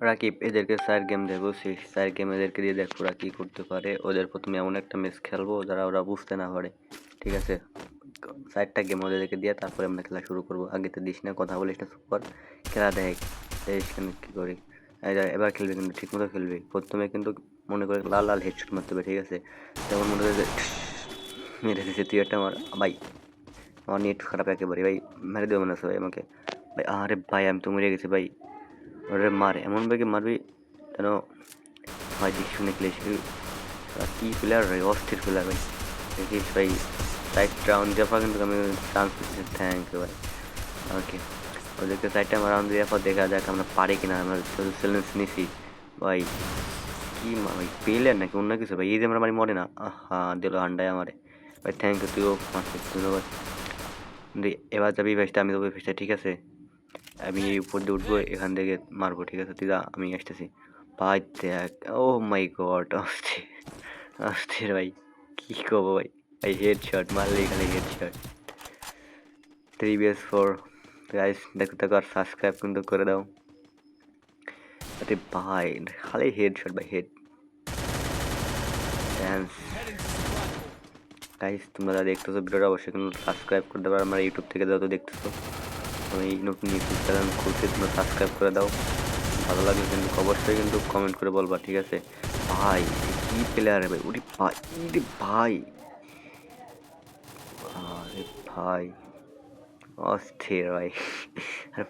রাকিব এদেরকে 4 গেম দেবো, 4 গেম এদেরকে দিয়ে দেখ ওরা কি করতে পারে। ওদের প্রথমে এমন একটা ম্যাচ খেলবো যারা ওরা বুঝতে না পারে, ঠিক আছে? 4টা গেম ওদেরকে দিয়ে তারপরে আমরা খেলা শুরু করবো। আগে তো দিস না, কথা বলিস না, সুপার খেলা দেখ কি করি। এবার খেলবি কিন্তু ঠিক মতো খেলবি। প্রথমে কিন্তু মনে করে লাল লাল হেডশট মারতে হবে, ঠিক আছে? যেমন মনে করে যে মেরে দিয়েছে তুই একটা আমার ভাই, আমার নেট খারাপ একেবারে ভাই, মেরে দেবো মনে আছে ভাই আমাকে ভাই। আরে ভাই আমি তো মরে গেছি ভাই। ওরে মার, এমন ভাবে মারবি যেন ভাই দেখি শুনে খেলিস। কি প্লেয়ার ভাই, অস্থির প্লেয়ার ভাই। দেখিস ভাই, 4টা রাউন্ড দেওয়ার পর কিন্তু আমি চান্স পেয়েছি। থ্যাংক ইউ ভাই। ওকে, ওদেরকে 4টা রাউন্ড দেওয়ার পর দেখা যাক আমরা পারি কিনা। আমরা শুধু চ্যালেঞ্জ নিছি ভাই। কি ভাই পেলেন নাকি অন্য কিছু ভাই? এই যে আমরা মারি মরে না, আহা দিল হান্ডায় আমারে ভাই। থ্যাংক ইউ, তুইও মারছিস, ধন্যবাদ। এবার যাবি ফেসটা, আমি যাবো ফেসটা, ঠিক আছে? আমি উপর দিয়ে উঠবো, এখান থেকে মারবো, ঠিক আছে? তুই যা, আমি আসতেছি ভাই। দেখ, ও মাই গড, অস্থির অস্থির ভাই, কি করবো ভাই। ভাই হেডশট মারলেই খালি হেডশট। 3vs4 গাইস, দেখতে থাকো আর সাবস্ক্রাইব কিন্তু করে দাও। আরে ভাই খালি হেডশট ভাই, হেড ড্যান্স। গাইস তোমরা যারা দেখতেছো ভিডিওটা অবশ্যই কিন্তু সাবস্ক্রাইব করে দেবো। আমার ইউটিউব থেকে যত দেখতেছো, আমি নতুন ইউটিউব চ্যানেল খুলছি, তোমরা সাবস্ক্রাইব করে দাও। ভালো লাগলে কিন্তু অবশ্যই কিন্তু কমেন্ট করে বলবা, ঠিক আছে? ভাই কি প্লেয়ার ভাই, ওরে ভাই, ইরে ভাই, আরে ভাই অস্থির ভাই। আর